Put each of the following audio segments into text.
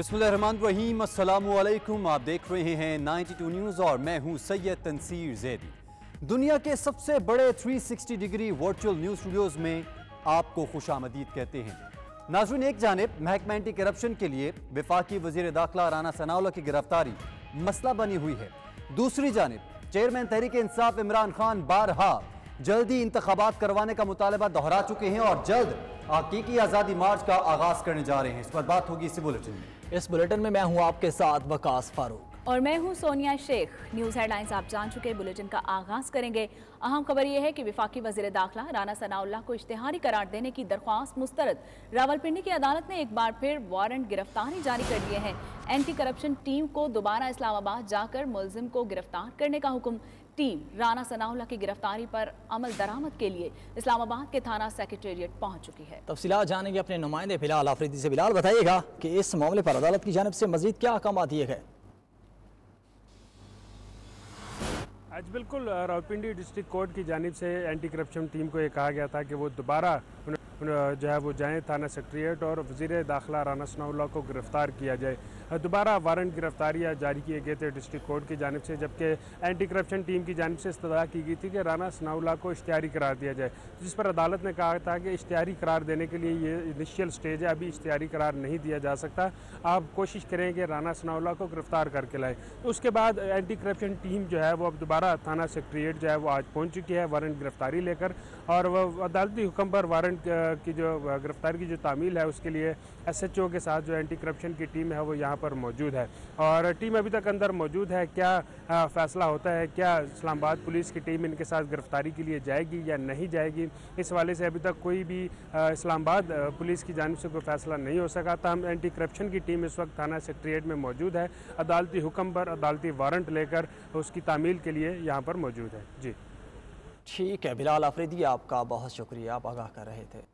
बिस्मिल्लाहिर्रहमानिर्रहीम, अस्सलामुअलैकुम। आप देख रहे हैं 92 न्यूज़ और मैं हूं सैयद तनसीर ज़ैदी। दुनिया के सबसे बड़े 360 डिग्री वर्चुअल न्यूज़ स्टूडियोज़ में आपको खुशामदीद कहते हैं। नाज़रीन, एक जानिब महकमा एंटी करप्शन के लिए वफाकी वज़ीर दाखिला राना सनाउल्लाह की गिरफ्तारी मसला बनी हुई है। दूसरी जानिब चेयरमैन तहरीक इंसाफ इमरान खान बारहा जल्दी इंतखाबात करवाने का मुतालबा दोहरा चुके हैं और जल्द हकीकी आज़ादी मार्च का आगाज करने जा रहे हैं। इस पर बात होगी इसी बुलेटिन में। इस बुलेटिन में मैं हूं आपके साथ वकास फारूक और मैं हूं सोनिया शेख। न्यूज़ हेडलाइंस आप जान चुके। बुलेटिन का आगाज करेंगे। अहम खबर यह है कि वफाकी वज़ीर दाखिला राना सनाउल्लाह को इश्तिहारी करार देने की दरख्वास्त मुस्तरद। रावलपिंडी की अदालत ने एक बार फिर वारंट गिरफ्तारी जारी कर दिए हैं। एंटी करप्शन टीम को दोबारा इस्लामाबाद जाकर मुलजिम को गिरफ्तार करने का हुक्म। टीम राना सनाउल्लाह की गिरफ्तारी पर अमल दरामद के लिए इस्लामाबाद के थाना सेक्रेटेरिएट पहुंच चुकी है। तफसीलात जानेंगे अपने नुमाइंदे बिलाल आफरीदी से। बिलाल, बताइएगा कि इस मामले पर अदालत की जानिब से मजीद क्या अहकाम दिए गए? आज बिल्कुल रावलपिंडी डिस्ट्रिक्ट कोर्ट की जानिब से एंटी करप्शन टीम को ये कहा गया था कि वो दोबारा जो है वो जाएँ थाना सेक्रेटेरिएट और वज़ीर दाखिला राना सनाउल्लाह को गिरफ़्तार किया जाए। दोबारा वारंट गिरफ्तारियाँ जारी किए गए थे डिस्ट्रिक्ट कोर्ट की जानिब से, जबकि एंटी करप्शन टीम की जानिब से इस्तदा की गई थी कि राना सनाउल्लाह को इश्तिहारी करार दिया जाए, जिस पर अदालत ने कहा था कि इश्तिहारी करार देने के लिए ये इनिशियल स्टेज है, अभी इश्तिहारी करार नहीं दिया जा सकता, आप कोशिश करें कि राना सनाउल्लाह को गिरफ़्तार करके लाएँ। तो उसके बाद एंटी करप्शन टीम जो है वो अब दोबारा थाना सेक्रेटेरिएट जो है वो आज पहुँच चुकी है वारंट गिरफ्तारी लेकर, और वह अदालती हुक्म पर वारंट की जो गिरफ्तारी की जो तामील है उसके लिए SHO के साथ जो एंटी करप्शन की टीम है वो यहाँ पर मौजूद है और टीम अभी तक अंदर मौजूद है। क्या फ़ैसला होता है, क्या इस्लामाबाद पुलिस की टीम इनके साथ गिरफ्तारी के लिए जाएगी या नहीं जाएगी, इस हवाले से अभी तक कोई भी इस्लामाबाद पुलिस की जानिब से कोई फ़ैसला नहीं हो सका था। हम एंटी करप्शन की टीम इस वक्त थाना सेक्रेटेरिएट में मौजूद है, अदालती हुक्म पर अदालती वारंट लेकर उसकी तामील के लिए यहाँ पर मौजूद है। जी ठीक है बिलाल आफरीदी, आपका बहुत शुक्रिया, आप आगाह कर रहे थे।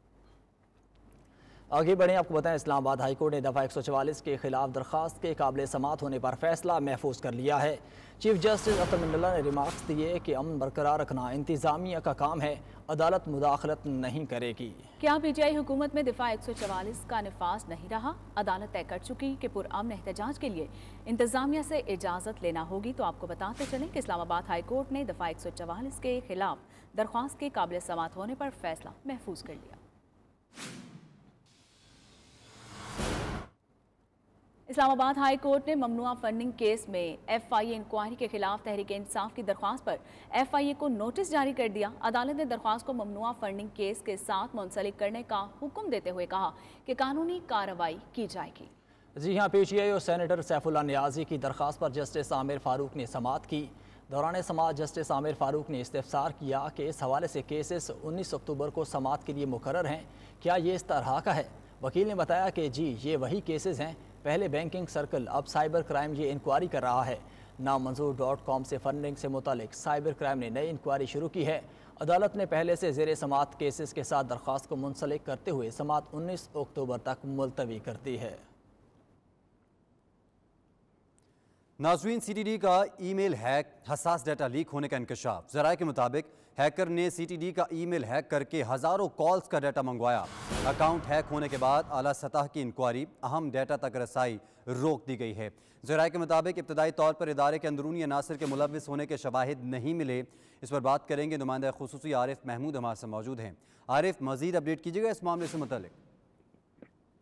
आगे बढ़ें, आपको बताएं इस्लामाबाद हाई कोर्ट ने दफ़ा 144 के खिलाफ दरख्वास्त के काबिल समाअत होने पर फैसला महफूज कर लिया है। चीफ जस्टिस अख्तर मंडला ने रिमार्क्स दिए कि अमन बरकरार रखना इंतज़ामिया का काम है, अदालत मुदाखलत नहीं करेगी। क्या PTI हुकूमत में दफ़ा 144 का निफाज नहीं रहा? अदालत तय कर चुकी कि पुरअमन एहतजाज के लिए इंतज़ामिया से इजाज़त लेना होगी। तो आपको बताते चलें कि इस्लामाबाद हाई कोर्ट ने दफ़ा 144 के खिलाफ दरख्वास्त के काबिल समाअत होने पर फैसला महफूज कर लिया। इस्लामाबाद हाई कोर्ट ने ममनुआ फंडिंग केस में FIA इंक्वायरी के खिलाफ तहरीक इंसाफ की दरख्वास्त पर FIA को नोटिस जारी कर दिया। अदालत ने दरख्वास्त को ममनुआ फंडिंग केस के साथ मुंसलिक करने का हुक्म देते हुए कहा कि कानूनी कार्रवाई की जाएगी। जी हाँ, PTI और सेनेटर सैफुल्लाह नियाज़ी की दरख्वास्त पर जस्टिस आमिर फारूक ने समाअत की। दौरान समाअत जस्टिस आमिर फारूक ने इस्तिफसार किया कि इस हवाले से केसेस 19 अक्टूबर को समाअत के लिए मुकर्रर हैं, क्या ये इस तरह का है? वकील ने बताया कि जी ये वही केसेस हैं, पहले बैंकिंग सर्कल अब साइबर क्राइम ये इंक्वायरी कर रहा है। नामंजूर.com से फंडिंग से मुतालिक साइबर क्राइम ने नई इंक्वायरी शुरू की है। अदालत ने पहले से ज़ेरे समाअत केसेस के साथ दरख्वास्त को मुंसलिक करते हुए समाअत 19 अक्टूबर तक मुलतवी कर दी है। नाज़रीन, CTD का ईमेल हैक, हसास डाटा लीक होने का इंकशाफ। ज़राए के मुताबिक हैकर ने CTD का ईमेल हैक करके हज़ारों कॉल्स का डाटा मंगवाया। अकाउंट हैक होने के बाद आला सतह की इंक्वायरी, अहम डाटा तक रसाई रोक दी गई है। ज़राए के मुताबिक इब्तदाई तौर पर इदारे के अंदरूनी अनासर के मुलव्विस होने के शवाहिद नहीं मिले। इस पर बात करेंगे, नुमाइंदा खुसूसी आरिफ महमूद हमारे से मौजूद हैं। आरिफ, मज़ीद अपडेट कीजिएगा इस मामले से मुतालिक।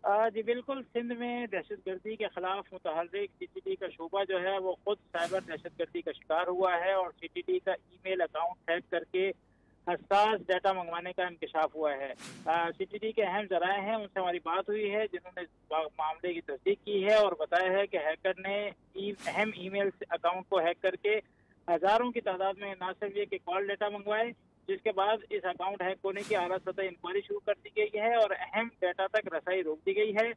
जी बिल्कुल, सिंध में दहशतगर्दी के खिलाफ मुतहर्रिक CTD का शोबा जो है वो खुद साइबर दहशतगर्दी का शिकार हुआ है और CTD का ईमेल अकाउंट हैक करके हसास डाटा मंगवाने का इंकशाफ हुआ है। CTD के अहम जराए हैं, उनसे हमारी बात हुई है जिन्होंने मामले की तस्दीक की है और बताया है कि हैकर ने अहम ईमेल अकाउंट को हैक करके हज़ारों की तादाद में ना सिर्फ ये कि कॉल डाटा मंगवाए, जिसके बाद इस अकाउंट हैक होने की आला सतह इंक्वायरी शुरू कर दी गई है और अहम डाटा तक रसाई रोक दी गई है।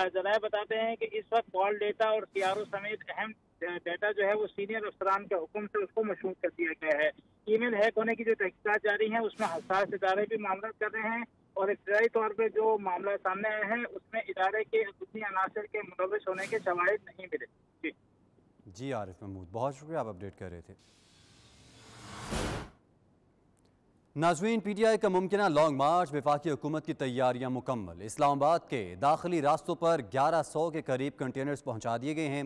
जराए बताते हैं कि इस वक्त कॉल डाटा और CRO समेत अहम डाटा जो है वो सीनियर अफसरान के हुक्म से उसको मशहूर कर दिया गया है। ईमेल हैक होने की जो तहकीकात जारी हैं उसमें हसास इदारे भी मामला कर रहे हैं और इब्तदाई तौर पर जो मामला सामने आया है उसमें इदारे के अंदरूनी अनासर के मुलव्विस होने के शवाहिद नहीं मिले। जी आरिफ महमूद, बहुत शुक्रिया, आप अपडेट कर रहे थे। नाज़रीन, PTI का मुमकिना लॉन्ग मार्च, वफाकी हुकूमत की तैयारियां मुकम्मल। इस्लामाबाद के दाखिली रास्तों पर 1100 के करीब कंटेनर्स पहुंचा दिए गए हैं।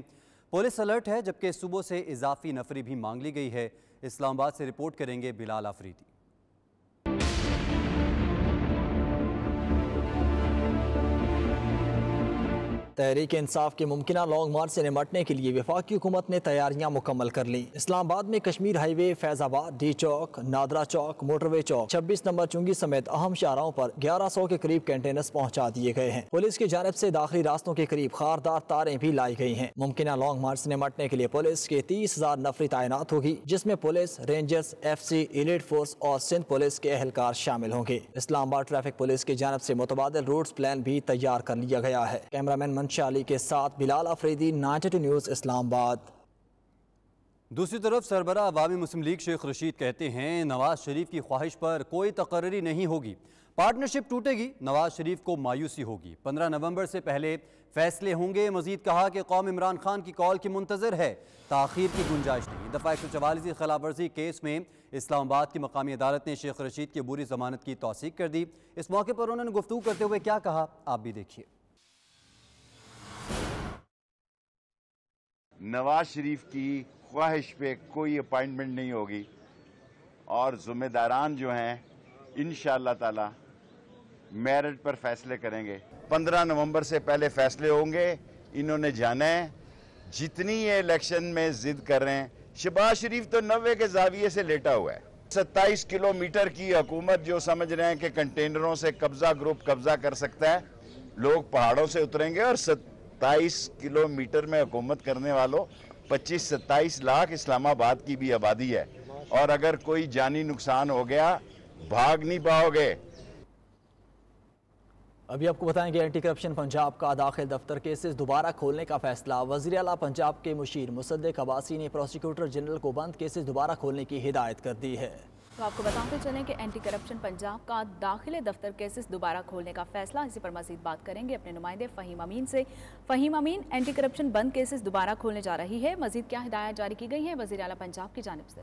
पुलिस अलर्ट है, जबकि सुबह से इजाफी नफरी भी मांग ली गई है। इस्लामाबाद से रिपोर्ट करेंगे बिलाल आफरीदी। तहरीक इंसाफ के मुमकिना लॉन्ग मार्च से निमटने के लिए वफाकी हुकूमत ने तैयारियां मुकम्मल कर ली। इस्लामाबाद में कश्मीर हाईवे, फैजाबाद, डी चौक, नादरा चौक, मोटरवे चौक, 26 नंबर चुंगी समेत अहम शाहराहों पर 1100 के करीब कंटेनर्स पहुंचा दिए गए हैं। पुलिस की जानिब से दाखिली रास्तों के करीब खारदार तारें भी लाई गई हैं। मुमकिना लॉन्ग मार्च से निमटने के लिए पुलिस के 30,000 नफरी तैनात होगी, जिसमें police, rangers, FC, elite force और सिंध पुलिस के एहलकार शामिल होंगे। इस्लामाबाद ट्रैफिक पुलिस की जानिब से मुतबादिल रूट्स प्लान भी तैयार कर लिया गया है। कैमरामैन शाली के साथ बिलाल आफरीदी, 92 न्यूज़, इस्लामाबाद। दूसरी तरफ सरबराह अवामी मुस्लिम लीग शेख रशीद कहते हैं, नवाज शरीफ की ख्वाहिश पर कोई तकर्री नहीं होगी, पार्टनरशिप टूटेगी, नवाज शरीफ को मायूसी होगी, 15 नवंबर से पहले फैसले होंगे। मजीद कहा कि कौम इमरान खान की कॉल की मुंतजर है, ताखीर की गुंजाइश नहीं। दफ़ा 144 की खिलाफ वर्जी केस में इस्लामाबाद की मकामी अदालत ने शेख रशीद की अबूरी जमानत की तौसीक कर दी। इस मौके पर उन्होंने गुफ्तगू करते हुए क्या कहा, आप भी देखिए। नवाज शरीफ की ख्वाहिश पे कोई अपॉइंटमेंट नहीं होगी और ज़िम्मेदारान जो हैं इंशाअल्लाह ताला मेरिट पर फैसले करेंगे। 15 नवंबर से पहले फैसले होंगे। इन्होंने जाना है, जितनी ये इलेक्शन में जिद कर रहे हैं, शहबाज शरीफ तो 90 के जाविये से लेटा हुआ है। 27 किलोमीटर की हुकूमत जो समझ रहे हैं कि कंटेनरों से कब्जा ग्रुप कब्जा कर सकता है, लोग पहाड़ों से उतरेंगे और 27 किलोमीटर में हुकूमत करने वालों 25-27 लाख इस्लामाबाद की भी आबादी है, और अगर कोई जानी नुकसान हो गया भाग नहीं पाओगे। अभी आपको बताएंगे एंटी करप्शन पंजाब का दाखिल दफ्तर केसेस दोबारा खोलने का फैसला। वज़ीर आला पंजाब के मुशीर मुसद्दिक अब्बासी ने प्रोसिक्यूटर जनरल को बंद केसेस दोबारा खोलने की हिदायत कर दी है। तो आपको बताते चलें कि एंटी करप्शन पंजाब का दाखिले दफ्तर केसेस दोबारा खोलने का फैसला। इसी पर मजीद बात करेंगे अपने नुमाइंदे फ़हीम अमीन से। फ़हीम अमीन, एंटी करप्शन बंद केसेस दोबारा खोलने जा रही है, मजीद क्या हिदायत जारी की गई है वज़ीर आला पंजाब की जानिब से?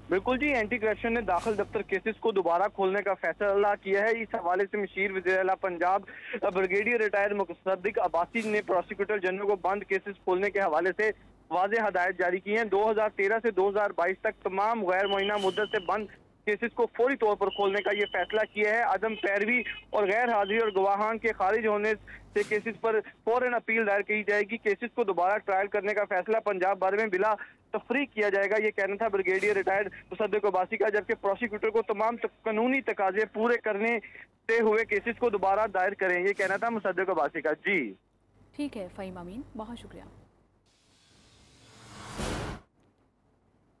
बिल्कुल जी, एंटी करप्शन ने दाखिल दफ्तर केसेस को दोबारा खोलने का फैसला किया है। इस हवाले से मुशीर वज़ीर आला पंजाब ब्रिगेडियर रिटायर्ड मुसद्दिक अब्बासी ने प्रोसिक्यूटर जनरल को बंद केसेस खोलने के हवाले से वाज़ेह हदायत जारी की हैं। 2013 से 2022 तक तमाम गैर मुअय्यना मुद्दत से बंद केसेस को फौरी तौर पर खोलने का ये फैसला किया है। अदम पैरवी और गैर हाजिरी और गवाहान के खारिज होने से केसेस पर फौरन अपील दायर की जाएगी। केसेस को दोबारा ट्रायल करने का फैसला पंजाब बारे में बिला तफरीक किया जाएगा, ये कहना था ब्रिगेडियर रिटायर्ड मुसद्दिक अब्बासी का। जबकि प्रोसिक्यूटर को तमाम कानूनी तकाजे पूरे करने से हुए केसेस को दोबारा दायर करें, ये कहना था मुसद्दिक अब्बासी का। जी ठीक है फ़हीम अमीन, बहुत शुक्रिया।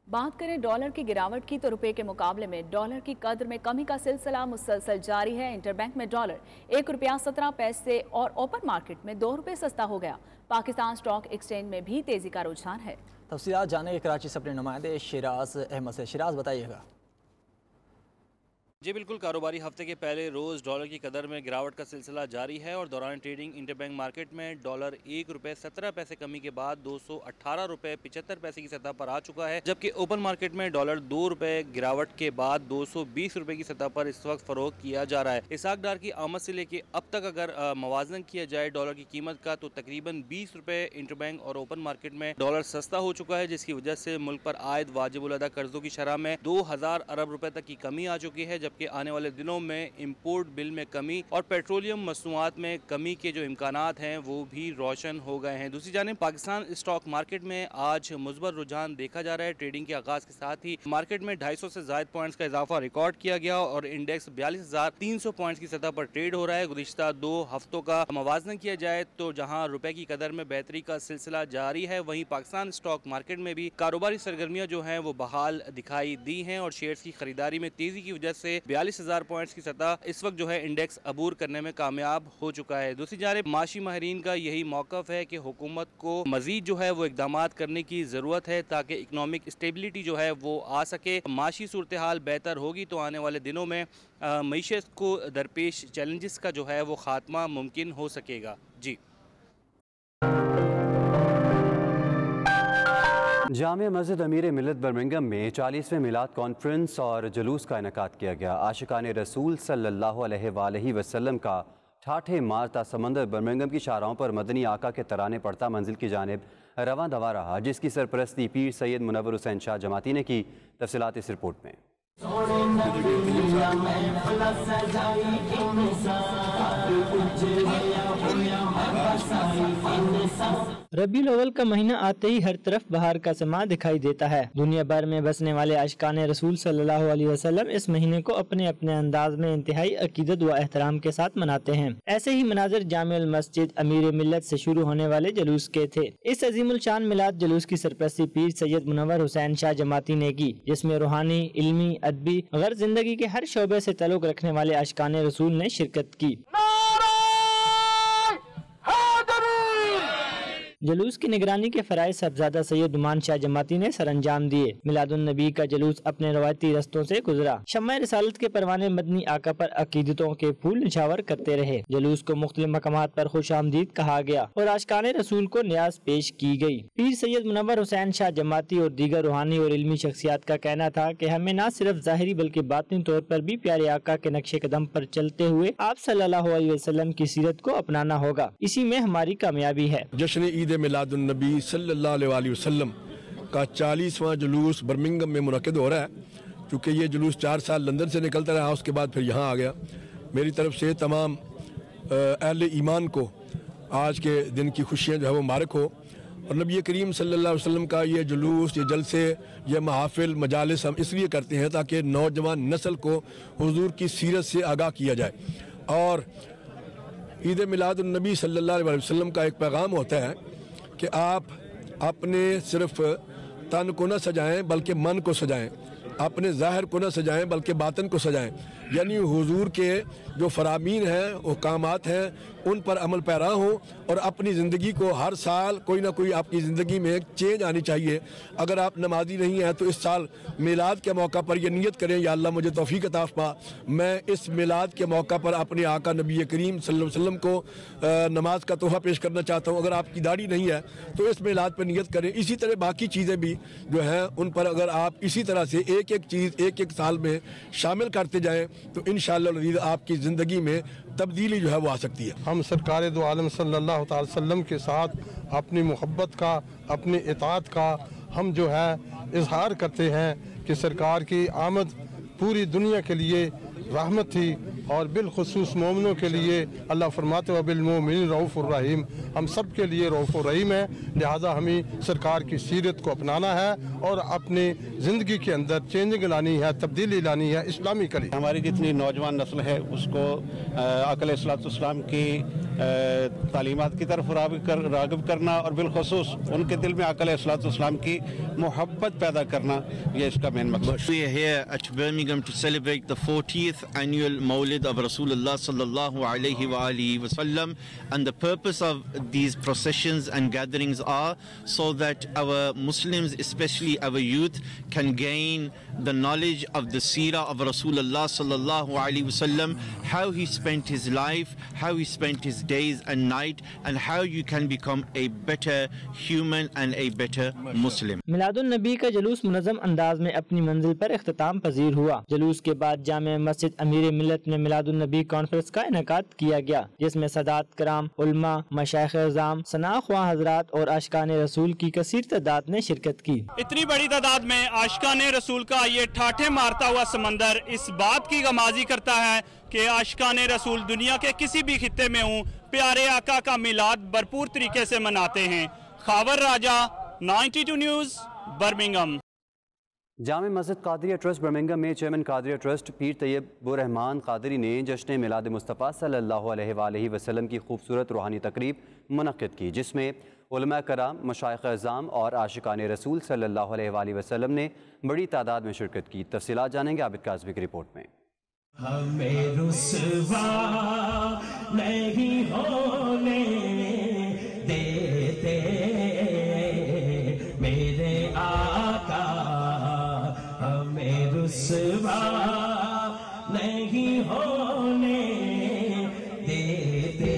बात करें डॉलर की गिरावट की, तो रुपए के मुकाबले में डॉलर की कद्र में कमी का सिलसिला मुसलसल जारी है। इंटरबैंक में डॉलर 1 रुपया 17 पैसे और ओपन मार्केट में 2 रुपये सस्ता हो गया। पाकिस्तान स्टॉक एक्सचेंज में भी तेजी का रुझान है। तफसीलात जाने के कराची से अपने नुमाइंदे शिराज अहमद से। शिराज, बताइएगा। जी बिल्कुल, कारोबारी हफ्ते के पहले रोज़ डॉलर की कदर में गिरावट का सिलसिला जारी है और दौरान ट्रेडिंग इंटरबैंक मार्केट में डॉलर 1 रुपये 17 पैसे कमी के बाद 218 रुपये 75 पैसे की सतह पर आ चुका है, जबकि ओपन मार्केट में डॉलर 2 रुपये गिरावट के बाद 220 रुपये की सतह पर इस वक्त फरोख्त किया जा रहा है। इसहाक डार की आमद से लेके अब तक अगर मवाजन किया जाए डॉलर की कीमत का, तो तकरीबन 20 रुपये इंटरबैंक और ओपन मार्केट में डॉलर सस्ता हो चुका है, जिसकी वजह से मुल्क पर आयद वाजिब उल अदा कर्जों की शरह में 2000 अरब रुपए तक की कमी आ चुकी है। जबकि आने वाले दिनों में इंपोर्ट बिल में कमी और पेट्रोलियम मसनूआत में कमी के जो इम्कानात हैं वो भी रोशन हो गए हैं। दूसरी जानिब पाकिस्तान स्टॉक मार्केट में आज मुस्बत रुझान देखा जा रहा है। ट्रेडिंग के आगाज के साथ ही मार्केट में 250 से ज़ायद पॉइंट्स का इजाफा रिकॉर्ड किया गया और इंडेक्स 42,300 पॉइंट्स की सतह पर ट्रेड हो रहा है। गुज़िश्ता 2 हफ्तों का मवाजना किया जाए तो जहां रुपए की कदर में बेहतरी का सिलसिला जारी है, वहीं पाकिस्तान स्टॉक मार्केट में भी कारोबारी सरगर्मियां जो हैं वो बहाल दिखाई दी हैं और शेयर्स की खरीदारी में तेजी की वजह से 42,000 पॉइंट्स की सतह इस वक्त जो है इंडेक्स अबूर करने में कामयाब हो चुका है। दूसरी जानिब माशी माहिरीन का यही मौक़िफ़ है कि हुकूमत को मजीद जो है वो इक़दामात करने की ज़रूरत है ताकि इकनॉमिक स्टेबिलिटी जो है वो आ सके। माशी सूरत हाल बेहतर होगी तो आने वाले दिनों में मईशत को दरपेश चैलेंजेस का जो है वो खात्मा मुमकिन हो सकेगा। जी جامع مسجد امیر ملت برمنگم میں 40ویں میلاد کانفرنس اور جلوس کا انعقاد کیا گیا۔ عاشقان رسول صلی اللہ علیہ وآلہ وسلم کا ٹھاٹھے مارتا سمندر برمنگم کی شاہراہوں پر مدنی آقا کے ترانے پڑتا منزل کی جانب رواں دوا رہا، جس کی سرپرستی پیر سید منور حسین شاہ جماعتی نے کی۔ تفصیلات اس رپورٹ میں۔ ربیع الاول کا مہینہ آتے ہی ہر طرف بہار کا سما دکھائی دیتا ہے۔ دنیا بھر میں بسنے والے عاشقان رسول صلی اللہ علیہ وسلم اس مہینے کو اپنے اپنے انداز میں انتہائی عقیدت و احترام کے ساتھ مناتے ہیں۔ ایسے ہی مناظر جامع المسجد امیر ملت سے شروع ہونے والے جلوس کے تھے۔ اس عظیم الشان میلاد جلوس کی سرپرستی پیر سید منور حسین شاہ جماعتی نے کی، جس میں روحانی، علمی، ادبی غیر زندگی کے ہر شعبے سے تعلق رکھنے والے عاشقان رسول نے شرکت کی۔ جلوس کی نگرانی کے فرائض صاحبزادہ سید عمان شاہ جماعتی نے سر انجام دیے۔ میلاد النبی کا جلوس اپنے روایتی رستوں سے گزرا۔ شمع رسالت کے پروانے مدنی آقا پر عقیدتوں کے پھول نچھاور کرتے رہے۔ جلوس کو مختلف مقامات پر خوش آمدید کہا گیا اور عاشقان رسول کو نیاز پیش کی گئی۔ پیر سید منور حسین شاہ جماعتی اور دیگر روحانی اور علمی شخصیات کا کہنا تھا کہ ہمیں نہ صرف ظاہری بلکہ باطنی طور پر بھی پیارے آقا کے نقش قدم پر چلتے ہوئے آپ صلی اللہ علیہ وسلم کی سیرت کو اپنانا ہوگا، اسی میں ہماری کامیابی ہے۔ جشن عید میلاد النبی صلی اللہ علیہ وسلم کا 40واں جلوس برمنگم میں منعقد ہو رہا ہے۔ چونکہ یہ جلوس 4 سال لندن سے نکلتا رہا، اس کے بعد پھر یہاں آ گیا۔ میری طرف سے تمام اہل ایمان کو آج کے دن کی خوشیاں جو ہے وہ مبارک ہو، اور نبی کریم صلی اللہ علیہ وسلم کا یہ جلوس، یہ جلسے، یہ محافل، مجالس ہم اس لیے کرتے ہیں تاکہ نوجوان نسل کو حضور کی سیرت سے آگاہ کیا جائے۔ اور عید میلاد النبی صلی اللہ علیہ وسلم کا ایک پیغام ہوتا ہے کہ آپ اپنے صرف تن کو نہ سجائیں بلکہ من کو سجائیں، اپنے ظاہر کو نہ سجائیں بلکہ باطن کو سجائیں، یعنی حضور کے جو فرامین ہیں، احکامات ہیں، ان پر عمل پیرا ہوں، اور اپنی زندگی کو ہر سال کوئی نہ کوئی آپ کی زندگی میں ایک چینج آنی چاہیے۔ اگر آپ نمازی نہیں ہیں تو اس سال میلاد کے موقع پر یہ نیت کریں، یا اللہ مجھے توفیق عطا فرما، میں اس میلاد کے موقع پر اپنے آقا نبی کریم صلی اللہ علیہ وسلم کو نماز کا تحفہ پیش کرنا چاہتا ہوں۔ اگر آپ کی داڑھی نہیں ہے تو اس میلاد پر نیت کریں۔ اسی طرح باقی چیزیں بھی جو ہیں ان پر اگر آپ اسی طرح سے ایک ایک چیز ایک ایک سال میں شامل کرتے جائیں تو انشاءاللہ العزیز آپ کی زندگی میں تبدیلی جو ہے وہ آ سکتی ہے۔ ہم سرکار دو عالم صلی اللہ تعالی وسلم کے ساتھ اپنی محبت کا، اپنی اطاعت کا ہم جو ہے اظہار کرتے ہیں کہ سرکار کی آمد پوری دنیا کے لیے رحمت تھی، اور بالخصوص مومنوں کے لیے اللہ فرماتے ہیں بالمومنین رؤوف الرحیم، ہم سب کے لیے رؤوف الرحیم ہے، لہذا ہمیں سرکار کی سیرت کو اپنانا ہے اور اپنی زندگی کے اندر چینجنگ لانی ہے، تبدیلی لانی ہے اسلامی کلی۔ ہماری جتنی نوجوان نسل ہے اس کو آقا علیہ الصلوۃ والسلام کی تعلیمات کی طرف راغب کرنا، اور بالخصوص ان کے دل میں آقا علیہ الصلوۃ والسلام کی محبت پیدا کرنا، یہ اس کا مین مقصد۔ We are here at Birmingham to celebrate the 40th annual Mawlid of Rasulullah sallallahu alayhi wa alihi wa sallam, and the purpose of these processions and gatherings are so that our Muslims, especially our youth, can gain the knowledge of the seerah of Rasulullah sallallahu alayhi wa sallam, how he spent his life, how he spent his days and night, and how you can become a better human and a better Muslim. میلاد النبی کا جلوس منظم انداز میں اپنی منزل پر اختتام پذیر ہوا۔ جلوس کے بعد جامع مسجد امیر ملت میں میلاد النبی کانفرنس کا انعقاد کیا گیا، جس میں سادات کرام، علماء، مشائخ اعظام، ثناء خواہ حضرات اور عاشقان رسول کی کثیر تعداد نے شرکت کی۔ اتنی بڑی تعداد میں عاشقان رسول کا یہ ٹھاٹھے مارتا ہوا سمندر اس بات کی غمازی کرتا ہے کہ عاشقان رسول دنیا کے کسی بھی خطے میں ہوں، پیارے آقا کا میلاد بھرپور طریقے سے مناتے ہیں۔ خاور راجہ، 92 نیوز، برمنگم۔ جامع مسجد قادریہ ٹرسٹ برمنگم میں چیئرمین قادریہ ٹرسٹ پیر طیب الرحمان قادری نے جشن میلاد مصطفیٰ صلی اللہ علیہ وآلہ وسلم کی خوبصورت روحانی تقریب منعقد کی، جس میں علماء کرام، مشائخ اعظام اور عاشقان رسول صلی اللہ علیہ وآلہ وسلم نے بڑی تعداد میں شرکت کی۔ تفصیلات جانیں گے عابد کاظمی کی رپورٹ میں۔ ہمیں رسوا نہیں ہونے دیتے میرے آقا، ہمیں رسوا نہیں ہونے دیتے۔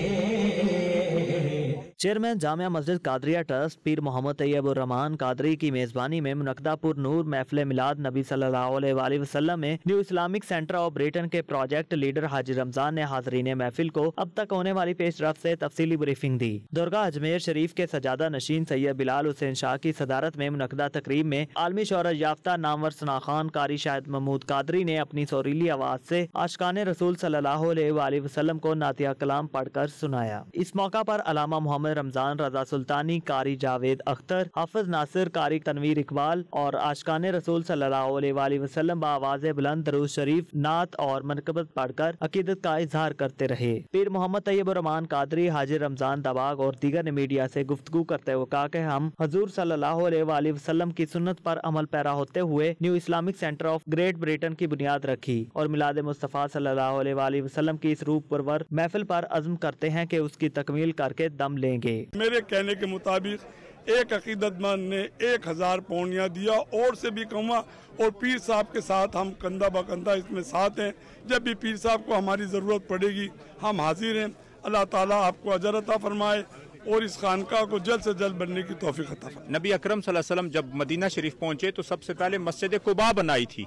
चेयरमैन जामिया मस्जिद कादरिया ट्रस्ट पीर मोहम्मद तैयब उर रहमान कादरी की मेजबानी में मुनक्दा पुर नूर महफिल मिलाद नबी सल्लल्लाहु अलैहि वसल्लम में new Islamic centre of Britain के प्रोजेक्ट लीडर हाजी रमजान ने हाजरीन महफिल को अब तक होने वाली पेशरफ से तफसीली ब्रीफिंग दी। दरगाह अजमेर शरीफ के सजादा नशीन सैयद बिलाल हुसैन शाह की सदारत में मुनक्दा तकरीब में आलमी शोहरत याफ्ता नामवर सना खान कारी शाहिद महमूद कादरी ने अपनी सुरीली आवाज से आशिकाने रसूल सल्लल्लाहु अलैहि वसल्लम को नातिया कलाम पढ़कर सुनाया। इस मौका पर अलामा मोहम्मद रमजान, रजा सुल्तानी, कारी जावेद अख्तर, हाफिज नासिर, कारी तनवीर इकबाल और आशिकाने रसूल सल्लल्लाहु अलैहि वसल्लम बावाज़ बुलंद दरूद शरीफ, नात और मनकबत पढ़कर अकीदत का इजहार करते रहे। पीर मोहम्मद तैयब उर रहमान कादरी, हाजी रमजान दबाग और दीगर ने मीडिया से गुफ्तगू करते हुए कहा कि हम हजूर सल्लल्लाहु अलैहि वसल्लम की सुन्नत पर अमल पैरा होते हुए new Islamic centre of great Britain की बुनियाद रखी और मिलाद मुस्तफ़ा सल्लल्लाहु अलैहि वसल्लम की इस रूह परवर महफिल पर अज़्म करते हैं कि उसकी तकमील करके दम लेंगे। मेरे कहने के मुताबिक एक अकीदतमंद ने 1000 पौनिया दिया और से भी कम, और पीर साहब के साथ हम कंधा ब कंधा इसमें साथ हैं। जब भी पीर साहब को हमारी ज़रूरत पड़ेगी हम हाजिर हैं। अल्लाह ताला आपको अजर अता फरमाए और इस खानका को जल्द से जल्द बनने की तौफीक अता फरमाए। नबी अकरम सल्लल्लाहु अलैहि वसल्लम जब मदीना शरीफ पहुँचे तो सबसे पहले मस्जिद कुबा बनाई थी,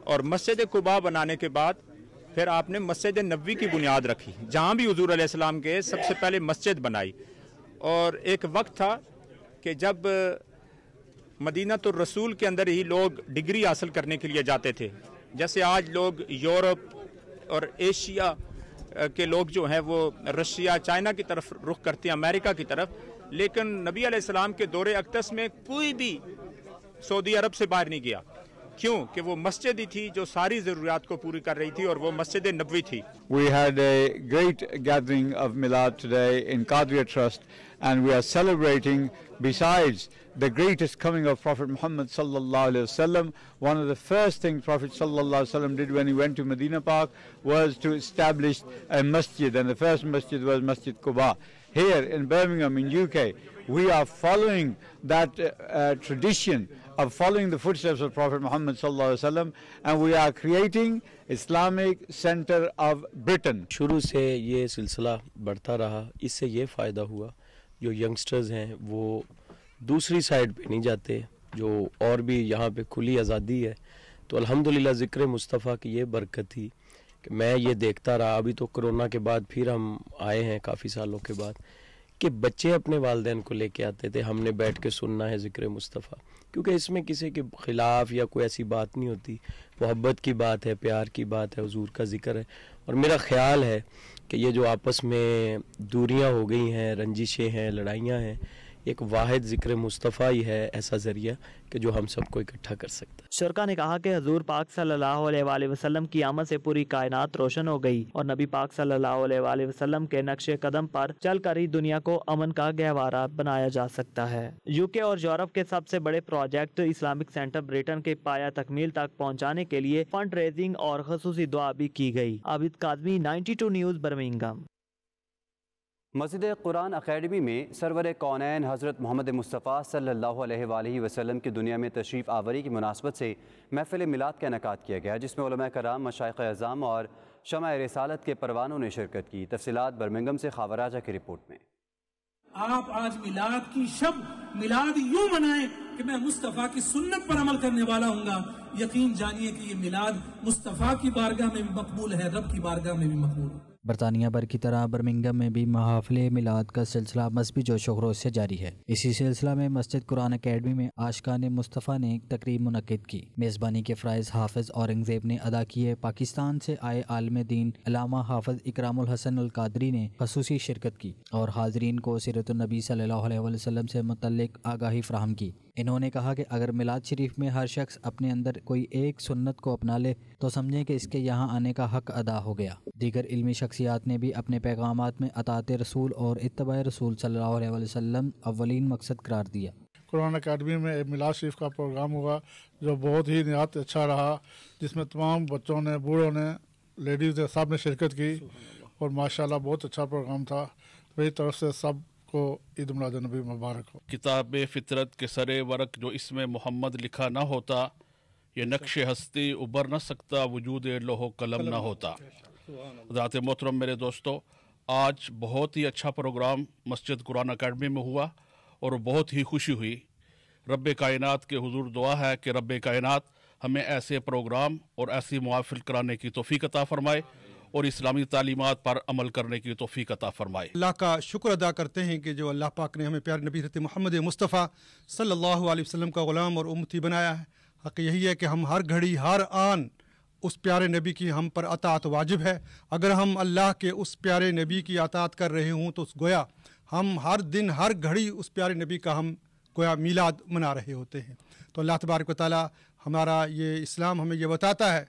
और मस्जिद कुबा बनाने के बाद फिर आपने मस्जिद नबवी की बुनियाद रखी, जहाँ भी हुजूर अलैहिस्सलाम के सबसे पहले मस्जिद बनाई। और एक वक्त था कि जब मदीना तो रसूल के अंदर ही लोग डिग्री हासिल करने के लिए जाते थे, जैसे आज लोग यूरोप और एशिया के लोग जो हैं वो रशिया, चाइना की तरफ रुख करते हैं, अमेरिका की तरफ। लेकिन नबी अलैहिस्सलाम के दौरे अक़दस में कोई भी सऊदी अरब से बाहर नहीं गया। क्यों? कि वो मस्जिद ही थी जो सारी ज़रूरियात को पूरी कर रही थी, और वो मस्जिद नबवी थी। We had a great gathering of Milad today in Qadriya Trust, and we are celebrating, besides the greatest coming of Prophet Muhammad sallallahu alaihi wasallam, one of the first things Prophet sallallahu alaihi wasallam did when he went to Medina Park was to establish a masjid, and the first masjid was Masjid Quba. Here in Birmingham in UK, we are following that tradition of following the footsteps of Prophet Muhammad sallallahu alaihi wasallam, and we are creating Islamic Center of Britain. शुरू से ये सिलसिला बढ़ता रहा, इससे ये फ़ायदा हुआ जो यंगस्टर्स हैं वो दूसरी साइड पे नहीं जाते, जो और भी यहाँ पे खुली आज़ादी है। तो अल्हम्दुलिल्लाह ज़िक्र मुस्तफ़ा की ये बरकत थी कि मैं ये देखता रहा। अभी तो कोरोना के बाद फिर हम आए हैं काफ़ी सालों के बाद, कि बच्चे अपने वालिदैन को लेके आते थे, हमने बैठ के सुनना है ज़िक्र मुस्तफ़ा, क्योंकि इसमें किसी के ख़िलाफ़ या कोई ऐसी बात नहीं होती, मोहब्बत की बात है, प्यार की बात है, हुजूर का ज़िक्र है। और मेरा ख़्याल है कि ये जो आपस में दूरियां हो गई हैं, रंजिशें हैं, लड़ाइयाँ हैं, एक वाहिद ज़िक्र मुस्तफ़ा ही है ऐसा ज़रिया कि जो हम सबको इकट्ठा कर सकता है। शुरका ने कहा कि हजूर पाक सल्लल्लाहु अलैहि वसल्लम की आमद से पूरी कायनात रोशन हो गई और नबी पाक सल्लल्लाहु अलैहि वसल्लम के नक्शे कदम पर चल कर ही दुनिया को अमन का गहवारा बनाया जा सकता है। यूके और यूरोप के सबसे बड़े प्रोजेक्ट इस्लामिक सेंटर ब्रिटेन के पाया तकमील तक पहुँचाने के लिए फंड रेजिंग और खसूसी दुआ भी की गई। Abid Qadmi, 92 news, Birmingham. मस्जिद कुरान अकेडमी में सरवर कौनैन हज़रत मोहम्मद मुस्तफ़ा सल्लल्लाहु अलैहि वसल्लम की दुनिया में तशरीफ़ आवरी की मुनासबत से महफ़िल मिलाद का इनेकाद किया गया, जिसमें उलमा कराम, मशाइख़ अज़ाम और शमाए रिसालत के परवानों ने शिरकत की। तफसीलात बर्मिंघम से खावर राजा की रिपोर्ट में। आप आज मिलाद की शब मिलाद यूँ मनाएं कि मैं मुस्तफ़ा की सुन्नत पर अमल करने वाला हूँगा। यकीन जानिए कि ये मिलाद मुस्तफ़ा की बारगाह में भी मकबूल है, रब की बारगाह में भी मकबूल है। बरतानिया भर की तरह बर्मिंघम में भी महफिल मिलाद का सिलसिला मजहबी जोश व खरोश से जारी है। इसी सिलसिला में मस्जिद कुरान अकेडमी में आशिकाने मुस्तफ़ा ने एक तकरीब मुनक्किद की। मेज़बानी के फ़राइज़ हाफिज़ औरंगज़ेब ने अदा किए। पाकिस्तान से आए आलिम दीन अल्लामा हाफिज़ इकरामुल हसन अल कादरी ने ख़ुसूसी शिरकत की और हाज़रीन को सीरतुन नबी सल्लल्लाहु अलैहि वसल्लम से मुतल्लिक़ आगाही फ़राहम की। इन्होंने कहा कि अगर मिलाद शरीफ में हर शख्स अपने अंदर कोई एक सुन्नत को अपना ले तो समझें कि इसके यहाँ आने का हक अदा हो गया। दीगर इल्मी शख्सियात ने भी अपने पैगामात में अतात रसूल और इत्तबा रसूल सल्लल्लाहु अलैहि वसल्लम अव्वलीन मकसद करार दिया। कुरान अकेडमी में एक मिलाद शरीफ का प्रोग्राम हुआ जो बहुत ही निहायत अच्छा रहा, जिसमें तमाम बच्चों ने, बूढ़ों ने, लेडीज़ ने, सब ने शिरकत की और माशाल्लाह बहुत अच्छा प्रोग्राम था। मेरी तरफ से सब को ईद मिलाद नबी मुबारक हो। किताब फितरत के सरे वरक जो इसमें मोहम्मद लिखा ना होता, ये नक्श हस्ती उबर न सकता, वजूद लोहो कलम ना होता। ज़ात मोहतरम मेरे दोस्तों, आज बहुत ही अच्छा प्रोग्राम मस्जिद कुरान अकेडमी में हुआ और बहुत ही खुशी हुई। रब कायनात के हुजूर दुआ है कि रब कायनात हमें ऐसे प्रोग्राम और ऐसी महफिल कराने की तौफीक अता फरमाए और इस्लामी तालीमात पर अमल करने की तौफीक अता फरमाए। अल्लाह का शुक्र अदा करते हैं कि जो अल्लाह पाक ने हमें प्यारे नबी हज़रत मोहम्मद मुस्तफ़ा सल्लल्लाहु अलैहि वसल्लम का ग़ुलाम और उम्मती बनाया है। हक़ यही है कि हम हर घड़ी हर आन उस प्यारे नबी की हम पर अताअत वाजिब है। अगर हम अल्लाह के उस प्यारे नबी की अताअत कर रहे हों तो गोया हम हर दिन हर घड़ी उस प्यारे नबी का हम गोया मीलाद मना रहे होते हैं। तो अल्लाह तबारक व तआला हमारा ये इस्लाम हमें ये बताता है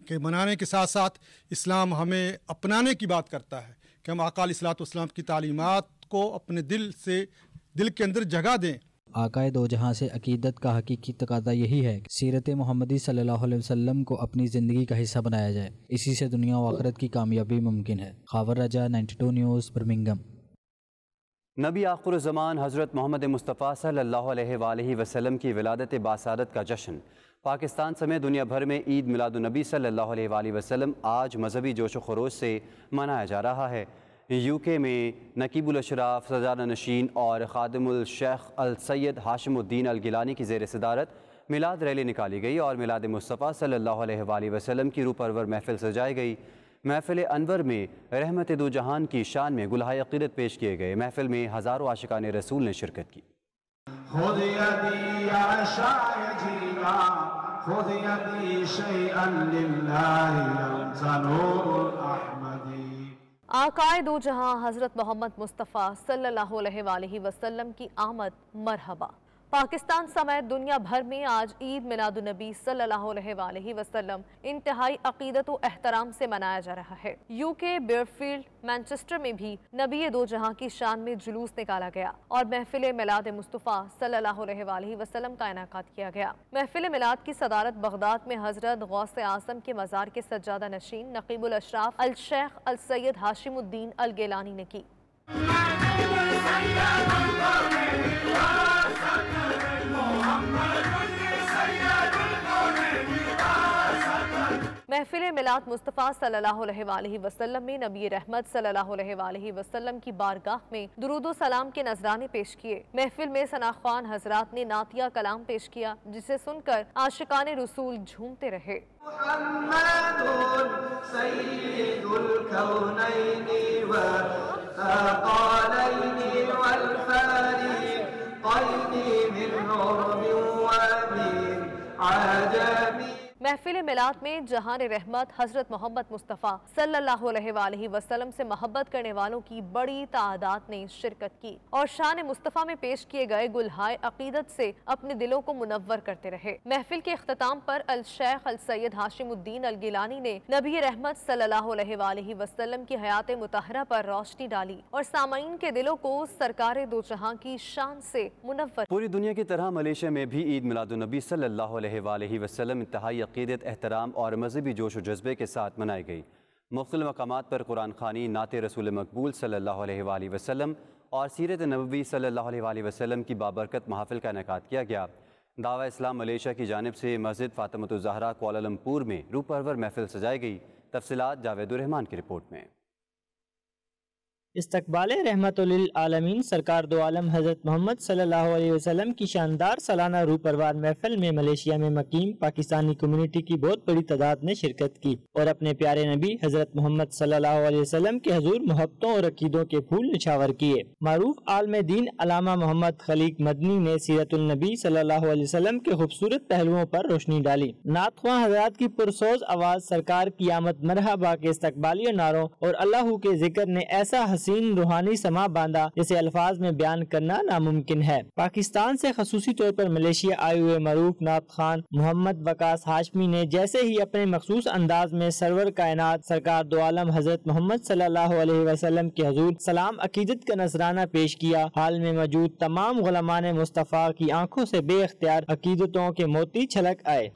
कि मनाने के साथ साथ इस्लाम हमें अपनाने की बात करता है कि हम आका अलैहिस्सलातु वस्सलाम की तालीमात को अपने दिल के अंदर जगह दें। आकाए दो जहां से अकीदत का हकीकी तकादा यही है कि सीरत मोहम्मदी सल्लल्लाहु अलैहि वसल्लम को अपनी ज़िंदगी का हिस्सा बनाया जाए। इसी से दुनिया व आखिरत की कामयाबी मुमकिन है। खावर रजा, 92 न्यूज़, बर्मिंघम। नबी आखिर ज़मान हज़रत मोहम्मद मुस्तफ़ा सल्लल्लाहु अलैहि वसल्लम की विलादत बासादत का जश्न पाकिस्तान समेत दुनिया भर में ईद मिलादुन्नबी सल्लल्लाहु अलैहि वसल्लम आज मजहबी जोश व खरोश से मनाया जा रहा है। यूके में नकीबुल अशराफ, सजाना नशीन और खादिमुल शेख अल सैयद हाशिमुद्दीन अल गिलानी की ज़ेर सदारत मिलाद रैली निकाली गई और मिलाद मुस्तफ़ा सल्लल्लाहु अलैहि वसल्लम की रूपरवर महफिल सजाई गई। महफिल अनवर में रहमत दो जहान की शान में गुलहाए अक़ीदत पेश किए गए। महफिल में हज़ारों आशिकान रसूल ने शिरकत की। आकाए दो जहां हज़रत मोहम्मद मुस्तफ़ा सल्लल्लाहु अलैहि वसल्लम की आमद मरहबा। पाकिस्तान समेत दुनिया भर में आज ईद मिलादुन्नबी सल्लल्लाहु अलैहि वसल्लम इंतहाई अकीदत व एहतराम से मनाया जा रहा है। यूके, बेयरफील्ड, मैनचेस्टर में भी नबी दो जहां की शान में जुलूस निकाला गया और महफिल मिलाद मुस्तफ़ा सल्लल्लाहु अलैहि वसल्लम का इनाकात किया गया। महफिल मिलाद की सदारत बगदाद में हज़रत गौसे आज़म के मज़ार के सज्जादा नशीन नकीबुल अशराफ अल शेख अल सैयद हाशिमुद्दीन अल गिलानी ने की। महफिल मिलाद मुस्तफ़ा सल्लल्लाहु अलैहि वसल्लम में नबी रहमत सल्लल्लाहु अलैहि वसल्लम की बारगाह में दुरूद सलाम के नजराने पेश किए। महफिल में सनाख्वान हजरात ने नातिया कलाम पेश किया जिसे सुनकर आशिकाने रसूल झूमते रहे। महफिल मिलाद में जहान रहमत हज़रत मोहम्मद मुस्तफ़ा सल्लल्लाहु अलैहि वसल्लम से मोहब्बत करने वालों की बड़ी तादाद ने शिरकत की और शान मुस्तफ़ा में पेश किए गए गुलहाए अकीदत से अपने दिलों को मुनव्वर करते रहे। महफिल के इख्तिताम पर अल शेख अल सैयद हाशिमुद्दीन अल गिलानी ने नबी रहमत सल्लल्लाहु अलैहि वसल्लम की हयात मुतहरा पर रोशनी डाली और सामाईन के दिलों को सरकार दो जहां की शान से मुनव्वर। पूरी दुनिया की तरह मलेशिया में भी ईद मिलादुन्नबी सल्लल्लाहु अलैहि वसल्लम इंतहाई अक़ीदत, एहतराम और मजहबी जोश व जज्बे के साथ मनाई गई। मुख्तलिफ मकामात पर कुरान खानी, नाते रसूल मकबूल सल्लल्लाहु अलैहि वसल्लम और सीरत नबवी सल्लल्लाहु अलैहि वसल्लम की बाबरकत महफिल का इनेकाद किया गया। दावा इस्लाम मलेशिया की जानिब से मस्जिद फातिमतुज़ ज़हरा कुआलालंपुर में रूपरवर महफिल सजाई गई। तफसीलात जावेदुर रहमान की रिपोर्ट में। इस्तकबाल रहमतुल आलमीन सरकार दो आलम हज़रत मोहम्मद सल्लल्लाहु अलैहि वसल्लम की शानदार सालाना रूपरवार महफिल में मलेशिया में मकीम पाकिस्तानी कम्युनिटी की बहुत बड़ी तादाद ने शिरकत की और अपने प्यारे नबी हज़रत मोहम्मद सल्लल्लाहु अलैहि वसल्लम के हुजूर मोहब्बतों और अकीदों के फूल निछावर किए। मारूफ आलम दीन अल्लामा मोहम्मद खलीक मदनी ने सीरतुल नबी सल्लल्लाहु अलैहि वसल्लम के खूबसूरत पहलुओं पर रोशनी डाली। नातख्वां हज़रात की पुरसोज आवाज़ सरकार की आमद मरहबा के इस्तकबालिया नारों और अल्लाह के जिक्र ने ऐसा हसीन रूहानी समा बांधा जिसे अल्फाज में बयान करना नामुमकिन है। पाकिस्तान से खसूसी तौर पर मलेशिया आए हुए मरूफ नात खान मोहम्मद वकास हाशमी ने जैसे ही अपने मखसूस अंदाज में सरवर कायनात सरकार दो आलम हजरत मोहम्मद सल्लल्लाहु अलैहि वसल्लम के हुजूर सलाम अकीदत का नजराना पेश किया, हाल में मौजूद तमाम गुलामान मुस्तफ़ा की आंखों से बेख्तियार अकीदतों के मोती छलक आए।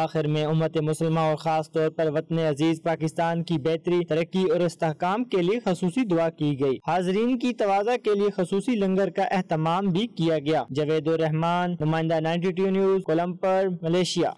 आखिर में उम्मत मुसलमा और खास तौर पर वतन अजीज पाकिस्तान की बेहतरी, तरक्की और इस्तेहकाम के लिए खसूसी दुआ की गई। हाजरीन की तवाज़ा के लिए खसूसी लंगर का एहतमाम भी किया गया। जवेदुर रहमान, नुमाइंदा 92 न्यूज़, कोलंबर, मलेशिया।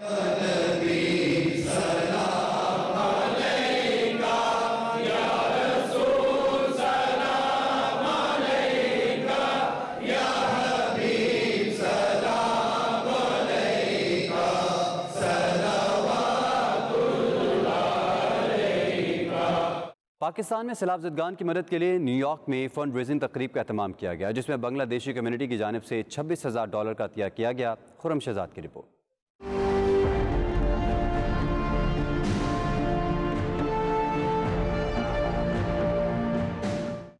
पाकिस्तान में सैलाब ज़दगान की मदद के लिए न्यूयॉर्क में फंड रेजिंग तकरीब का एहतमाम किया गया, जिसमें बांग्लादेशी कम्युनिटी की जानिब से $26,000 का अतिया किया गया। खुरम शहजाद की रिपोर्ट।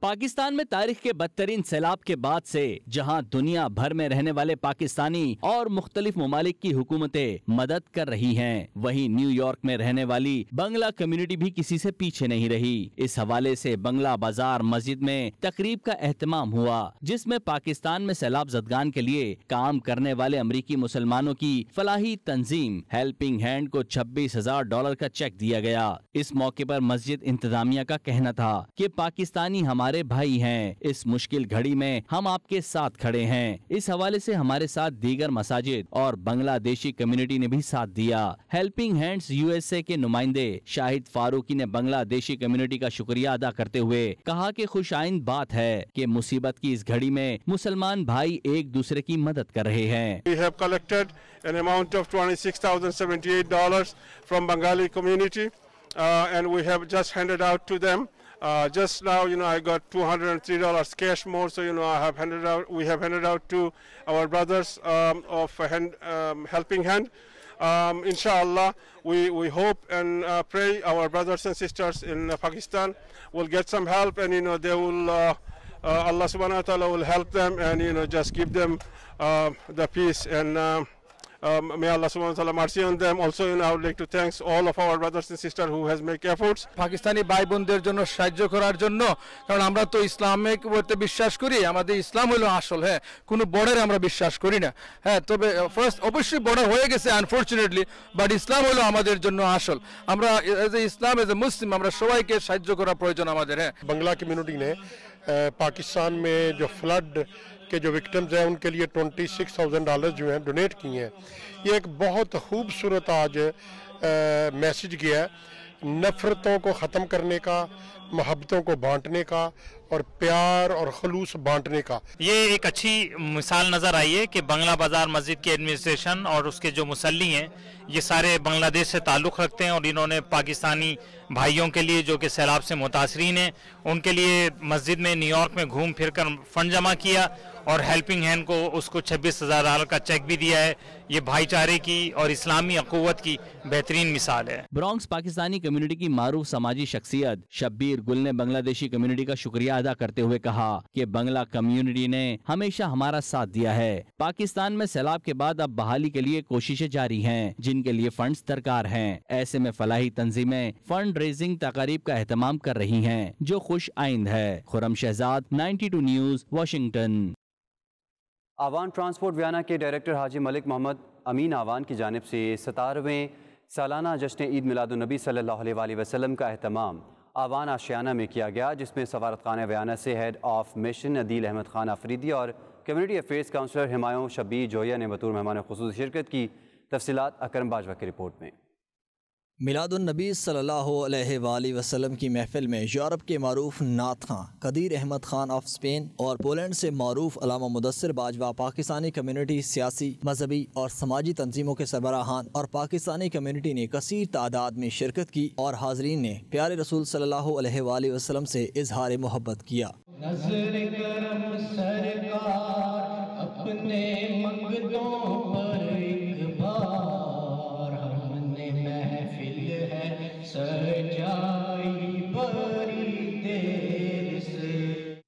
पाकिस्तान में तारीख के बदतरीन सैलाब के बाद से जहां दुनिया भर में रहने वाले पाकिस्तानी और मुख्तलिफ ममालिक की हुकूमतें मदद कर रही हैं, वहीं न्यूयॉर्क में रहने वाली बंगला कम्युनिटी भी किसी से पीछे नहीं रही। इस हवाले से बंगला बाजार मस्जिद में तकरीब का एहतमाम हुआ, जिसमें पाकिस्तान में सैलाब ज़दगान के लिए काम करने वाले अमरीकी मुसलमानों की फलाही तंजीम हेल्पिंग हैंड को $26,000 का चेक दिया गया। इस मौके पर मस्जिद इंतजामिया का कहना था कि पाकिस्तानी हमारे भाई हैं, इस मुश्किल घड़ी में हम आपके साथ खड़े हैं। इस हवाले से हमारे साथ दीगर मसाजिद और बांग्लादेशी कम्युनिटी ने भी साथ दिया। हेल्पिंग हैंड्स यूएसए के नुमाइंदे शाहिद फारूकी ने बांग्लादेशी कम्युनिटी का शुक्रिया अदा करते हुए कहा कि खुशाइंद बात है कि मुसीबत की इस घड़ी में मुसलमान भाई एक दूसरे की मदद कर रहे हैं। We have collected an amount of $26,078 from Bengali community and we have just handed out to them. Just now, I got $203 cash more, so we have handed out to our brothers of Helping Hand. Inshallah, we hope and pray our brothers and sisters in Pakistan will get some help, and they will Allah subhanahu wa ta'ala will help them and just give them the peace and may Allah subhanahu wa ta'ala mercy on them. Also, I would like to thank all of our brothers and sisters who has made efforts. Pakistani ভাই বোনদের জন্য সাহায্য করার জন্য, কারণ আমরা তো Islamic বলতে বিশ্বাস করি, আমাদের ইসলাম হলো আসল। হ্যাঁ, কোনো বর্ডারে আমরা বিশ্বাস করি না। হ্যাঁ, তবে ফার্স্ট অবশ্যই বর্ডার হয়ে গেছে আনফরচুনেটলি, বাট ইসলাম হলো আমাদের জন্য আসল। আমরা as a Islam as a মুসলিম আমরা সবাইকে সাহায্য করা প্রয়োজন আমাদের। হ্যাঁ, बांग्ला कम्युनिटी ने पाकिस्तान में जो फ्लड के जो विक्टिम्स हैं उनके लिए $26,000 जो हैं डोनेट किए हैं। ये एक बहुत खूबसूरत आज मैसेज किया है, नफ़रतों को ख़त्म करने का, मोहब्बतों को बांटने का और प्यार और खलूस बांटने का। ये एक अच्छी मिसाल नज़र आई है कि बंगला बाज़ार मस्जिद के एडमिनिस्ट्रेशन और उसके जो मुसल्ली हैं ये सारे बांग्लादेश से ताल्लुक़ रखते हैं और इन्होंने पाकिस्तानी भाइयों के लिए जो कि सैलाब से मुतासरीन हैं उनके लिए मस्जिद में न्यूयॉर्क में घूम फिर कर फ़ंड जमा किया और हेल्पिंग हैंड को उसको $26,000 का चेक भी दिया है। ये भाईचारे की और इस्लामी अक़ुव्वत की बेहतरीन मिसाल है। ब्रॉन्क्स पाकिस्तानी कम्युनिटी की मारूफ समाजी शख्सियत शब्बीर गुल ने बांग्लादेशी कम्युनिटी का शुक्रिया अदा करते हुए कहा कि बंगला कम्युनिटी ने हमेशा हमारा साथ दिया है। पाकिस्तान में सैलाब के बाद अब बहाली के लिए कोशिशें जारी हैं, जिनके लिए फंड्स दरकार हैं। ऐसे में फलाही तंजीमें फंड रेजिंग तकारीब का एहतमाम कर रही हैं, जो खुश आइंद है। Khurram Shahzad, 92 news, Washington. Awan transport Vienna के डायरेक्टर हाजी मलिक मोहम्मद अमीन आवान की जानिब से 17वें सालाना जश्न ईद मिलादुन्नबी सल्लल्लाहु अलैहि वसल्लम का एहतमाम आवान आशियाना में किया गया, जिसमें सफारत खाना वियाना से head of mission Adeel Ahmad Khan Afridi और community affairs counsellor Humayun Shabbir Joya ने बतौर मेहमान खुसूस शिरकत की। तफसीलात अकरम बाजवा की रिपोर्ट में। मिलादुन्नबी सल्लल्लाहु अलैहि वसल्लम की महफिल में यूरोप के मारूफ नात खां कदीर अहमद खान ऑफ स्पेन और पोलैंड से मारूफ अलामा मुदस्सिर बाजवा पाकिस्तानी कम्युनिटी सियासी, मजहबी और समाजी तंजीमों के सरबराहान और पाकिस्तानी कम्युनिटी ने कसीर तादाद में शिरकत की और हाजरीन ने प्यारे रसूल सल्लल्लाहु अलैहि वसल्लम से इजहार मोहब्बत किया।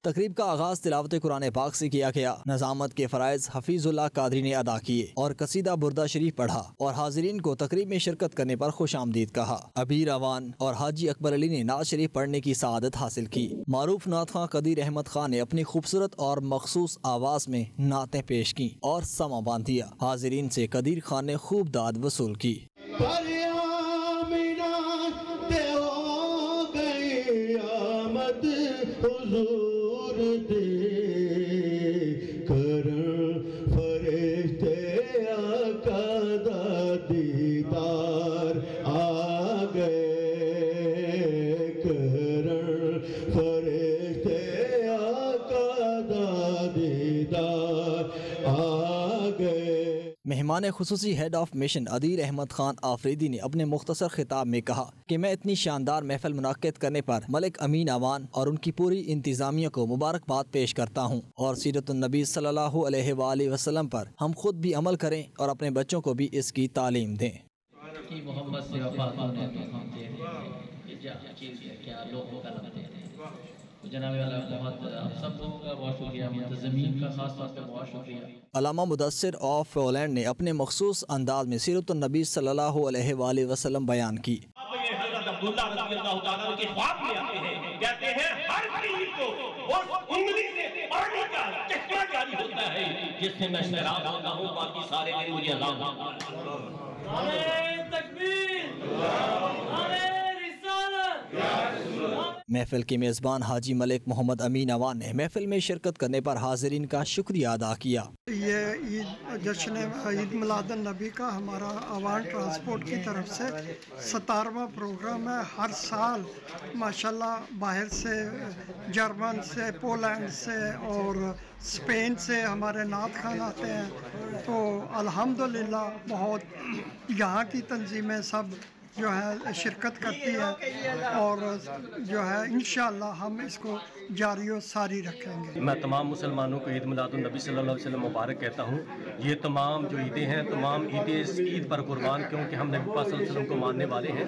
तकरीब का आगाज तिलावत कुरान पाक से किया गया। नज़ामत के फ़राइज़ हफीजुल्लाह कादरी ने अदा किए और कसीदा बुर्दा शरीफ पढ़ा और हाजिरीन को तकरीब में शिरकत करने पर खुश आमदीद कहा। अबीर अवान और हाजी अकबर अली ने नात शरीफ पढ़ने की सआदत हासिल की। मारूफ नात खां कदीर अहमद खान ने अपनी खूबसूरत और मखसूस आवाज़ में नातें पेश की और समा बांध दिया। हाजिरीन से कदीर खान ने खूब दाद वसूल की। پر آمینہ تے ہو گئی آمد حضور دے کرن فرشتے آقا دا دیدار آ گئے کرن فرشتے آقا دا دیدار آ گئے۔ مہمان خصوصی ہیڈ آف مشن عدیل احمد خان آفریدی نے اپنے مختصر خطاب میں کہا کہ میں اتنی شاندار محفل منعقد کرنے پر ملک امین اوان اور ان کی پوری انتظامیہ کو مبارکباد پیش کرتا ہوں، اور سیرت النبی صلی اللہ علیہ وآلہ وسلم پر ہم خود بھی عمل کریں اور اپنے بچوں کو بھی اس کی تعلیم دیں۔ محمد سے وفات ہونے تو ہم دے چیز ہے کیا لوگوں کا لگتے ہیں جناب والا بہت آپ سب لوگوں کا بہت شکریہ، منتظمین کا خاص طور پہ بہت شکریہ۔ علامہ مدثر آف پولینڈ نے اپنے مخصوص انداز میں سیرت النبی صلی اللہ علیہ وآلہ وسلم بیان کی۔ حضرت عبداللہ رضی اللہ تعالیٰ کے خواب میں آتے ہیں، کہتے ہیں ہر قریب کو اس انگلی سے پانی کا چشمہ جاری ہوتا ہے جس سے میں شراب ہوتا ہوں، باقی سارے دن مجھے عذاب ہوتا ہے۔ نعرہ تکبیر، نعرہ رسالت۔ محفل کے میزبان حاجی ملک محمد امین اوان نے محفل میں شرکت کرنے پر حاضرین کا شکریہ ادا کیا۔ یہ جشن عید میلاد النبی کا ہمارا اوان ٹرانسپورٹ کی طرف سے 17واں پروگرام ہے۔ ہر سال ماشاءاللہ باہر سے، جرمن سے، پولینڈ سے اور اسپین سے ہمارے نعت خوان آتے ہیں، تو الحمدللہ بہت یہاں کی تنظیمیں سب جو ہے شرکت کرتی ہے، اور جو ہے انشاءاللہ ہم اس کو جاری و ساری رکھیں گے۔ میں تمام مسلمانوں کو عید میلاد النبی صلی اللہ علیہ وسلم مبارک کہتا ہوں۔ یہ تمام جو عیدیں ہیں، تمام عیدیں اس عید پر قربان، کیونکہ ہم نبی پاک صلی اللہ علیہ وسلم کو ماننے والے ہیں،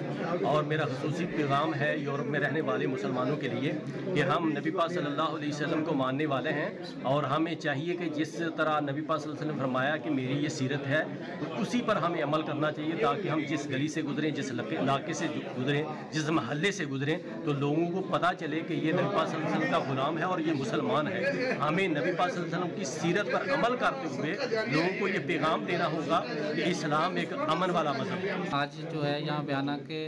اور میرا خصوصی پیغام ہے یورپ میں رہنے والے مسلمانوں کے لیے کہ ہم نبی پاک صلی اللہ علیہ وسلم کو ماننے والے ہیں، اور ہمیں چاہیے کہ جس طرح نبی پاک صلی اللہ علیہ وسلم فرمایا کہ میری یہ سیرت ہے، تو اسی پر ہمیں عمل کرنا چاہیے، تاکہ ہم جس گلی سے گزریں، جس علاقے سے گزریں، جس محلے سے گزریں، تو لوگوں کو پتہ چلے کہ یہ نبی پاک صلی اللہ علیہ وسلم کا غلام ہے اور یہ مسلمان ہے۔ ہمیں نبی پاک صلی اللہ علیہ وسلم کی سیرت پر عمل کرتے ہوئے لوگوں کو یہ پیغام دینا ہوگا کہ اسلام ایک امن والا مذہب ہے۔ آج جو ہے یہاں بیانہ کے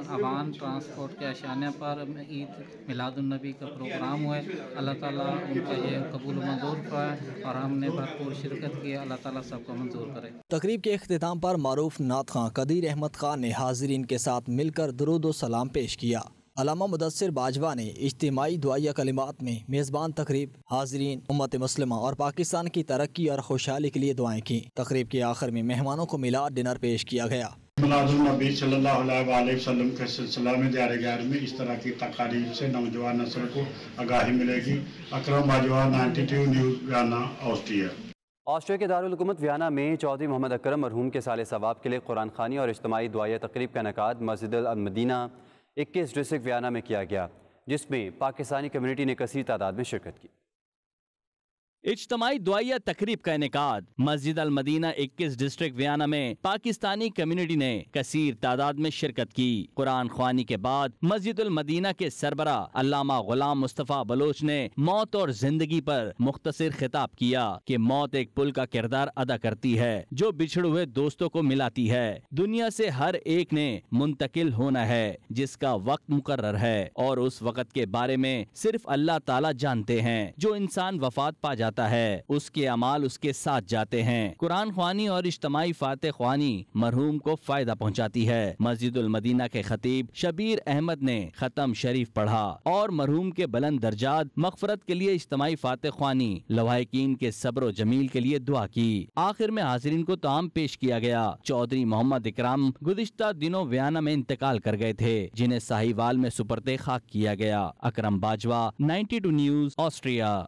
اوان ٹرانسپورٹ کے اشیانہ پر عید میلاد النبی کا پروگرام ہوا ہے۔ اللہ تعالیٰ ان کا یہ قبول و منظور فرمائے، اور ہم نے بھرپور شرکت کی، اللہ تعالیٰ سب کو منظور کرے۔ تقریب کے اختتام پر معروف نعت خواں قدیر احمد خان نے حاضرین کے ساتھ مل کر درود و سلام پیش کیا۔ علامہ مدثر باجوہ نے اجتماعی دعائیہ کلمات میں میزبان تقریب، حاضرین، امت مسلمہ اور پاکستان کی ترقی اور خوشحالی کے لیے دعائیں کی۔ تقریب کے آخر میں مہمانوں کو میلاد ڈنر پیش کیا گیا۔ میلاد النبی صلی اللہ علیہ وآلہ وسلم کے سلسلہ میں دیار غیر میں اس طرح کی تقاریب سے نوجوان نسل کو آگاہی ملے گی۔ Akram Bajwa, 92 news, Vienna, Austria. Austria کے دارالحکومت ویانا میں چودھری محمد اکرم مرحوم کے سال ثواب کے لیے قرآن خوانی اور اجتماعی دعائیہ تقریب کا انعقاد مسجد المدینہ 21 ڈسٹرکٹ ویانا میں کیا گیا، جس میں پاکستانی کمیونٹی نے کثیر تعداد میں شرکت کی۔ اجتماعی دعائیہ تقریب کا انعقاد مسجد المدینہ 21 ڈسٹرکٹ ویانا میں پاکستانی کمیونٹی نے کثیر تعداد میں شرکت کی۔ قرآن خوانی کے بعد مسجد المدینہ کے سربراہ علامہ غلام مصطفیٰ بلوچ نے موت اور زندگی پر مختصر خطاب کیا کہ موت ایک پل کا کردار ادا کرتی ہے جو بچھڑے ہوئے دوستوں کو ملاتی ہے۔ دنیا سے ہر ایک نے منتقل ہونا ہے جس کا وقت مقرر ہے، اور اس وقت کے بارے میں صرف اللہ تعالیٰ جانتے ہیں۔ جو انسان وفات پا جاتا ہے اس کے اعمال اس کے ساتھ جاتے ہیں۔ قرآن خوانی اور اجتماعی فاتح خوانی مرحوم کو فائدہ پہنچاتی ہے۔ مسجد المدینہ کے خطیب شبیر احمد نے ختم شریف پڑھا اور مرحوم کے بلند درجات مغفرت کے لیے اجتماعی فاتح خوانی، لواحقین کے صبر و جمیل کے لیے دعا کی۔ آخر میں حاضرین کو طعام پیش کیا گیا۔ چودھری محمد اکرم گزشتہ دنوں ویانا میں انتقال کر گئے تھے، جنہیں ساہیوال میں سپرد خاک کیا گیا۔ اکرم باجوہ، 92 نیوز، آسٹریا۔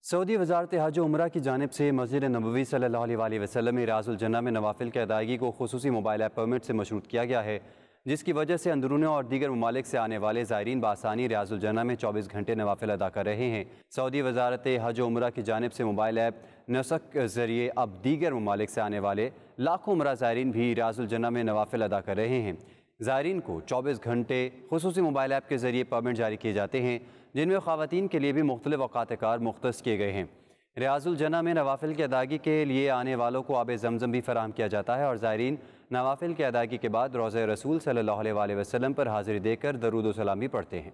سعودی وزارت حج و عمرہ کی جانب سے مسجد نبوی صلی اللہ علیہ وسلم میں ریاض الجنہ میں نوافل کی ادائیگی کو خصوصی موبائل ایپ پرمٹ سے مشروط کیا گیا ہے، جس کی وجہ سے اندرون اور دیگر ممالک سے آنے والے زائرین بآسانی ریاض الجنہ میں 24 گھنٹے نوافل ادا کر رہے ہیں۔ سعودی وزارت حج و عمرہ کی جانب سے موبائل ایپ نسک ذریعے اب دیگر ممالک سے آنے والے لاکھوں عمرہ زائرین بھی ریاض الجنہ میں نوافل ادا کر رہے ہیں۔ زائرین کو 24 گھنٹے خصوصی موبائل ایپ کے ذریعے پرمٹ جاری کیے جاتے ہیں، جن میں خواتین کے لیے بھی مختلف اوقات کار مختص کیے گئے ہیں۔ ریاض الجنہ میں نوافل کی ادائیگی کے لیے آنے والوں کو آب زمزم بھی فراہم کیا جاتا ہے، اور زائرین نوافل کی ادائیگی کے بعد روضہ رسول صلی اللہ علیہ وسلم پر حاضری دے کر درود و سلامی پڑھتے ہیں۔